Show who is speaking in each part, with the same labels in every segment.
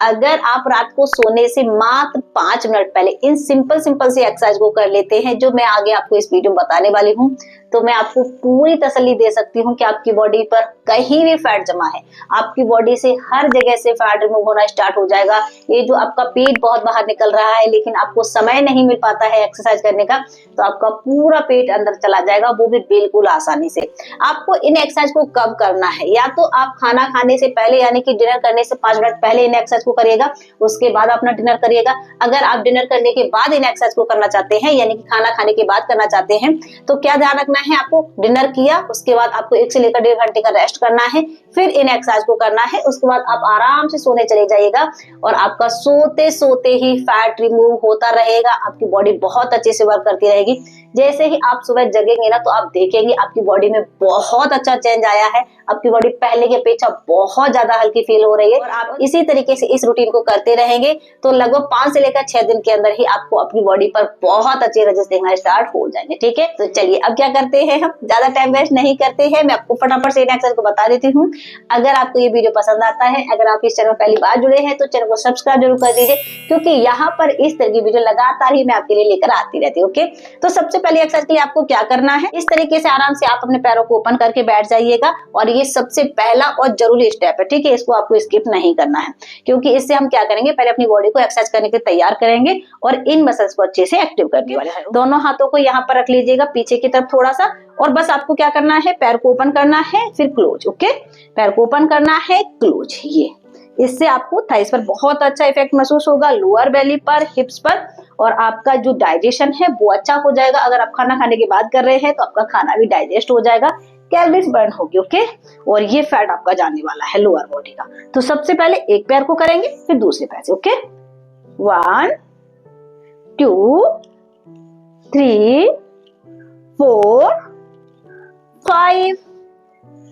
Speaker 1: अगर आप रात को सोने से मात्र 5 मिनट पहले इन सिंपल सी एक्सरसाइज को कर लेते हैं, जो मैं आगे आपको इस वीडियो में बताने वाली हूँ, तो मैं आपको पूरी तसल्ली दे सकती हूँ कि आपकी बॉडी पर कहीं भी फैट जमा है, आपकी बॉडी से हर जगह से फैट रिमूव होना स्टार्ट हो जाएगा। ये जो आपका पेट बहुत बाहर निकल रहा है लेकिन आपको समय नहीं मिल पाता है एक्सरसाइज करने का, तो आपका पूरा पेट अंदर चला जाएगा, वो भी बिल्कुल आसानी से। आपको इन एक्सरसाइज को कब करना है? या तो आप खाना खाने से पहले यानी कि डिनर करने से 5 मिनट पहले इन एक्सरसाइज को करिएगा, उसके बाद अपना डिनर करिएगा। अगर आप डिनर करने के बाद इन एक्सरसाइज को करना चाहते हैं यानी कि खाना खाने के बाद करना चाहते हैं, तो क्या ध्यान रखना है आपको? डिनर किया उसके बाद आपको 1 से लेकर 1.5 घंटे का रेस्ट करना है, फिर इन एक्सरसाइज को करना है। उसके बाद आप आराम से सोने चले जाइएगा और आपका सोते सोते ही फैट रिमूव होता रहेगा। आपकी बॉडी बहुत अच्छे से वर्क करती रहेगी। जैसे ही आप सुबह जगेंगे ना, तो आप देखेंगे आपकी बॉडी में बहुत अच्छा चेंज आया है। आपकी बॉडी पहले की अपेक्षा बहुत ज्यादा हल्की फील हो रही है। और आप इसी तरीके से इस रूटीन को करते रहेंगे तो लगभग 5 से लेकर 6 दिन के अंदर ही आपको अपनी बॉडी पर बहुत अच्छे रिजल्ट देखना स्टार्ट हो जाएंगे। ठीक है, तो चलिए अब क्या करते हैं, हम ज्यादा टाइम वेस्ट नहीं करते हैं, मैं आपको फटाफट से इन एक्सरसाइज को बता देती हूँ। अगर आपको ये वीडियो पसंद आता है, अगर आप इस चैनल में पहली बार जुड़े हैं, तो चैनल को सब्सक्राइब जरूर कर दीजिए, क्योंकि यहाँ पर इस तरह की वीडियो लगातार ही मैं आपके लिए लेकर आती रहती हूँ। ओके, तो सबसे पहले एक्सरसाइज के लिए आपको क्या करना है, इस तरीके से आराम से आप अपने पैरों को ओपन करके बैठ जाइएगा। और ये सबसे पहला और जरूरी स्टेप है, ठीक है, इसको आपको स्किप नहीं करना है, क्योंकि इससे हम क्या करेंगे, पहले अपनी बॉडी को एक्सरसाइज करने के लिए तैयार करेंगे और इन मसल्स को अच्छे से एक्टिव करने वाले हैं। दोनों हाथों को यहाँ पर रख लीजिएगा पीछे की तरफ थोड़ा सा, और बस आपको क्या करना है, पैर को ओपन करना है फिर क्लोज। ओके, पैर को ओपन करना है, क्लोज। ये इससे आपको थाइस पर बहुत अच्छा इफेक्ट महसूस होगा, लोअर बेली पर, हिप्स पर, और आपका जो डाइजेशन है वो अच्छा हो जाएगा। अगर आप खाना खाने के बाद कर रहे हैं तो आपका खाना भी डाइजेस्ट हो जाएगा, कैलोरीज बर्न होगी। ओके, और ये फैट आपका जाने वाला है लोअर बॉडी का। तो सबसे पहले एक पैर को करेंगे फिर दूसरे पैर से। ओके, 1 2 3 4 5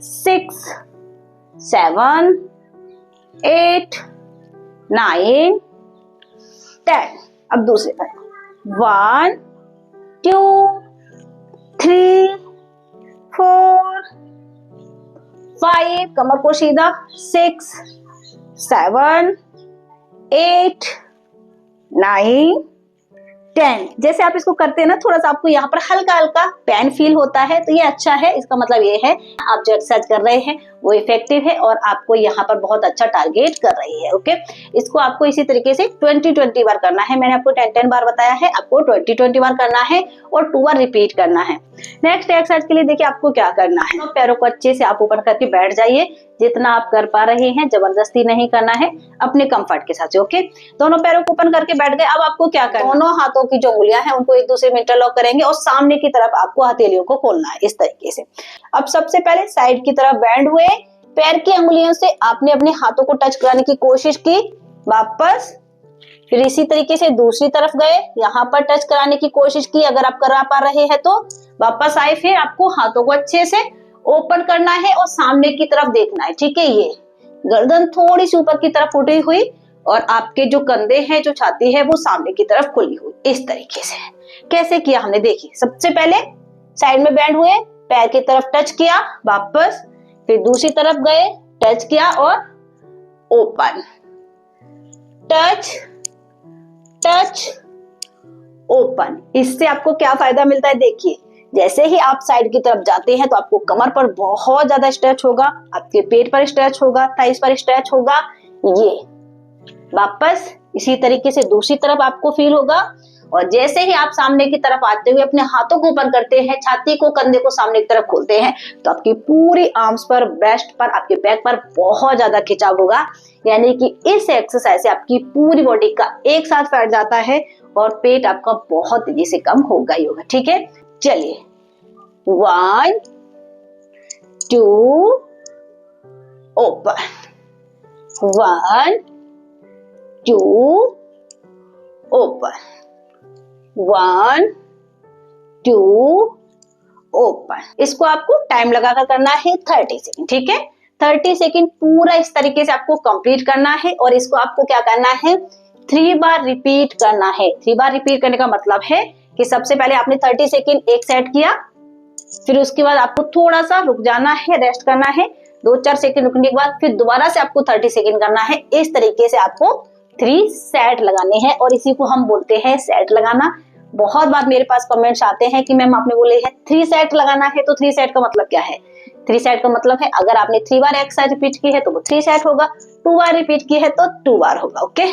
Speaker 1: 6 7 8 9 10। अब दूसरे पैर, 1 2 3 4 5, कमर को सीधा, 6 7 8 9 10। जैसे आप इसको करते हैं ना, थोड़ा सा आपको यहाँ पर हल्का हल्का पेन फील होता है, तो ये अच्छा है। इसका मतलब ये है आप जो एक्सरसाइज कर रहे हैं वो इफेक्टिव है और आपको यहाँ पर बहुत अच्छा टारगेट कर रही है। ओके, इसको आपको इसी तरीके से 20 बार करना है। मैंने आपको 10 बार बताया है, आपको 20 बार करना है और 2 बार रिपीट करना है। नेक्स्ट एक्सरसाइज के लिए देखिए आपको क्या करना है, तो पैरों को अच्छे से आप ओपन करके बैठ जाइए, जितना आप कर पा रहे हैं, जबरदस्ती नहीं करना है, अपने कंफर्ट के साथ। ओके, दोनों पैरों को ओपन करके बैठ गए। अब आपको क्या करना है, दोनों हाथों की जो उंगलियां हैं उनको एक दूसरे में इंटरलॉक करेंगे और सामने की तरफ आपको हथेलियों को खोलना है इस तरीके से। अब सबसे पहले साइड की तरफ बैंड हुए, पैर की अंगुलियों से आपने अपने हाथों को टच कराने की कोशिश की, वापस, फिर इसी तरीके से दूसरी तरफ गए, यहाँ पर टच कराने की कोशिश की, अगर आप करा पा रहे हैं तो वापस आए। फिर आपको हाथों को अच्छे से ओपन करना है और सामने की तरफ देखना है। ठीक है, ये गर्दन थोड़ी सी ऊपर की तरफ उठी हुई और आपके जो कंधे हैं, जो छाती है, वो सामने की तरफ खुली हुई, इस तरीके से। कैसे किया हमने, देखिए, सबसे पहले साइड में बैंड हुए, पैर की तरफ टच किया, वापस, फिर दूसरी तरफ गए, टच किया और ओपन, टच टच ओपन। इससे आपको क्या फायदा मिलता है, देखिए, जैसे ही आप साइड की तरफ जाते हैं तो आपको कमर पर बहुत ज्यादा स्ट्रेच होगा, आपके पेट पर स्ट्रेच होगा, थाइस पर स्ट्रेच होगा। ये वापस इसी तरीके से दूसरी तरफ आपको फील होगा। और जैसे ही आप सामने की तरफ आते हुए अपने हाथों को ओपन करते हैं, छाती को, कंधे को सामने की तरफ खोलते हैं, तो आपकी पूरी आर्म्स पर, ब्रेस्ट पर, आपके बैक पर बहुत ज्यादा खिंचाव होगा। यानी कि इस एक्सरसाइज से आपकी पूरी बॉडी का एक साथ फैट जाता है और पेट आपका बहुत तेजी से कम होगा ही होगा। ठीक है, चलिए, 1 2 ओपन, 1 2 ओपन, 1 2 ओपन। इसको आपको टाइम लगाकर करना है 30 सेकेंड। ठीक है, 30 सेकेंड पूरा इस तरीके से आपको कंप्लीट करना है और इसको आपको क्या करना है, 3 बार रिपीट करना है। 3 बार रिपीट करने का मतलब है कि सबसे पहले आपने 30 सेकेंड एक सेट किया, फिर उसके बाद आपको थोड़ा सा रुक जाना है, रेस्ट करना है, 2-4 सेकंड रुकने के बाद फिर दोबारा से आपको 30 सेकंड करना है। इस तरीके से आपको 3 सेट लगाने हैं और इसी को हम बोलते हैं सेट लगाना। बहुत बार मेरे पास कमेंट्स आते हैं कि मैम आपने बोले है 3 सेट लगाना है, तो 3 सेट का मतलब क्या है? 3 सेट का मतलब है अगर आपने 3 बार एक्सरसाइज रिपीट की है तो वो 3 सेट होगा, 2 बार रिपीट की है तो 2 बार होगा। Okay,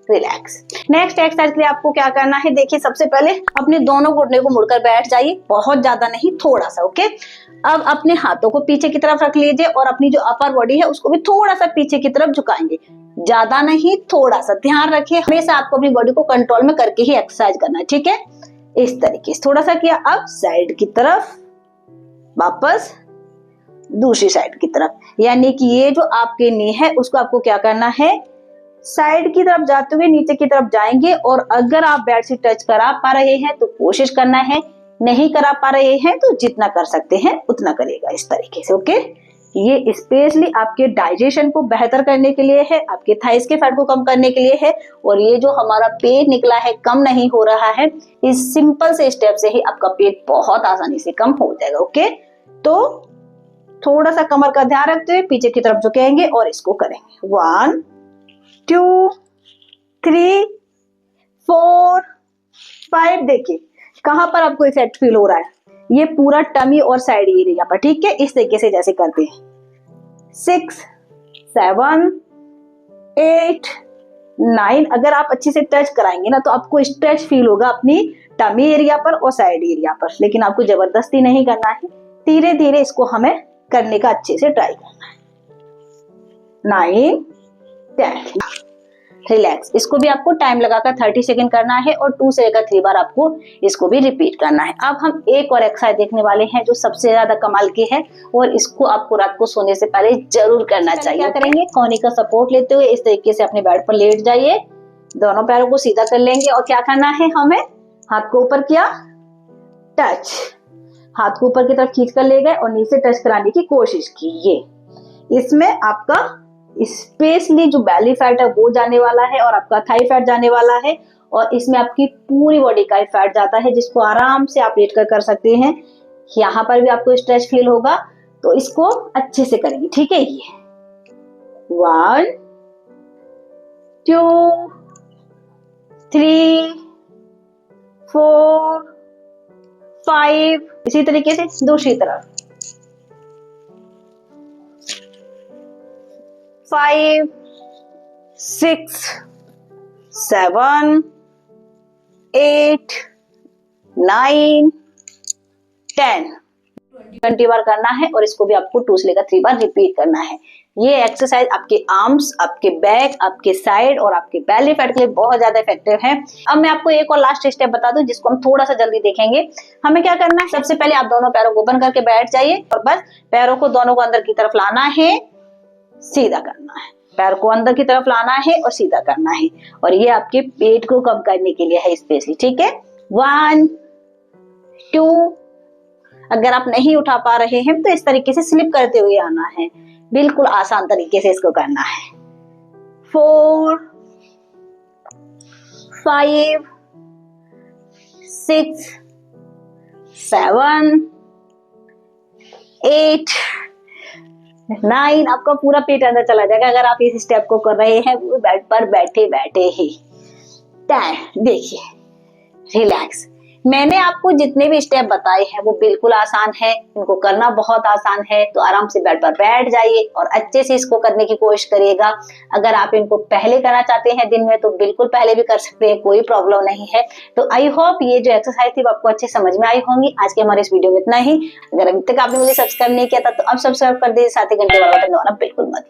Speaker 1: relax. नेक्स्ट एक्सरसाइज के लिए आपको क्या करना है, देखिए सबसे पहले अपने दोनों घुटने को मुड़कर बैठ जाइए, बहुत ज्यादा नहीं, थोड़ा सा। ओके, अब अपने हाथों को पीछे की तरफ रख लीजिए और अपनी जो अपर बॉडी है उसको भी थोड़ा सा पीछे की तरफ झुकाएंगे, ज्यादा नहीं, थोड़ा सा। ध्यान रखिए हमेशा आपको अपनी बॉडी को कंट्रोल में करके ही एक्सरसाइज करना है, ठीक है। इस तरीके से थोड़ा सा किया, अब साइड की तरफ, वापस दूसरी साइड की तरफ, यानी कि ये जो आपके नी है उसको आपको क्या करना है, साइड की तरफ जाते हुए नीचे की तरफ जाएंगे। और अगर आप बेड से टच करा पा रहे हैं तो कोशिश करना है, नहीं करा पा रहे हैं तो जितना कर सकते हैं उतना करेगा, इस तरीके से। ओके, ये स्पेशली आपके डाइजेशन को बेहतर करने के लिए है, आपके थाइस के फैट को कम करने के लिए है। और ये जो हमारा पेट निकला है कम नहीं हो रहा है, इस सिंपल से स्टेप से ही आपका पेट बहुत आसानी से कम हो जाएगा। ओके, तो थोड़ा सा कमर का ध्यान रखते हुए पीछे की तरफ झुकेंगे और इसको करेंगे। 1 2 3 4 5। देखिए कहां पर आपको इफेक्ट फील हो रहा है, ये पूरा टमी और साइड एरिया पर, ठीक है। इस तरीके से जैसे करते हैं 6 7 8 9। अगर आप अच्छे से टच कराएंगे ना तो आपको स्ट्रेच फील होगा अपनी टमी एरिया पर और साइड एरिया पर, लेकिन आपको जबरदस्ती नहीं करना है, धीरे धीरे इसको हमें करने का अच्छे से ट्राई करना है। 9 10। रिलैक्स। इसको भी आपको टाइम लगाकर 30 सेकंड करना है और 2 से लेकर 3 बार आपको इसको भी रिपीट करना है। अब हम एक और एक्सरसाइज देखने वाले हैं जो सबसे ज्यादा कमाल की है और इसको आपको रात को सोने से पहले जरूर करना चाहिए। क्या करेंगे, कोहनी का सपोर्ट लेते हुए इस तरीके से अपने बेड पर लेट जाइए, दोनों पैरों को सीधा कर लेंगे और क्या करना है, हमें हाथ को ऊपर किया, टच, हाथ को ऊपर की तरफ खींच कर ले गए और नीचे टच कराने की कोशिश की। ये इसमें आपका स्पेशली जो बेली फैट है वो जाने वाला है और आपका थाई फैट जाने वाला है और इसमें आपकी पूरी बॉडी का फैट जाता है, जिसको आराम से आप लेट कर सकते हैं। यहाँ पर भी आपको स्ट्रेच फील होगा, तो इसको अच्छे से करेंगे, ठीक है। ये 1 2 3 4 5। इसी तरीके से दूसरी तरफ 5 6 7 8 9 10। 20 बार करना है और इसको भी आपको 2 से लेकर 3 बार रिपीट करना है। ये एक्सरसाइज आपके आर्म्स, आपके बैक, आपके साइड और आपके बेली फैट के लिए बहुत ज्यादा इफेक्टिव है। अब मैं आपको एक और लास्ट स्टेप बता दूं जिसको हम थोड़ा सा जल्दी देखेंगे। हमें क्या करना है, सबसे पहले आप दोनों पैरों को ओपन करके बैठ जाइए और बस पैरों को दोनों को अंदर की तरफ लाना है, सीधा करना है, पैर को अंदर की तरफ लाना है और सीधा करना है। और ये आपके पेट को कम करने के लिए है स्पेशली, ठीक है। 1 2। अगर आप नहीं उठा पा रहे हैं तो इस तरीके से स्लिप करते हुए आना है, बिल्कुल आसान तरीके से इसको करना है। 4 5 6 7 8 9। आपका पूरा पेट अंदर चला जाएगा अगर आप इस स्टेप को कर रहे हैं वो बेड पर बैठे बैठे ही। 10। देखिए, रिलैक्स। मैंने आपको जितने भी स्टेप बताए हैं वो बिल्कुल आसान है, इनको करना बहुत आसान है। तो आराम से बेड पर बैठ जाइए और अच्छे से इसको करने की कोशिश करिएगा। अगर आप इनको पहले करना चाहते हैं दिन में तो बिल्कुल पहले भी कर सकते हैं, कोई प्रॉब्लम नहीं है। तो आई होप ये जो एक्सरसाइज थी वो आपको अच्छे समझ में आई होंगी। आज के हमारे इस वीडियो में इतना ही। अगर अभी तक आपने मुझे सब्सक्राइब नहीं किया था तो अब सब्सक्राइब कर दीजिए, साथ ही घंटे वाला बटन दबाना बिल्कुल मत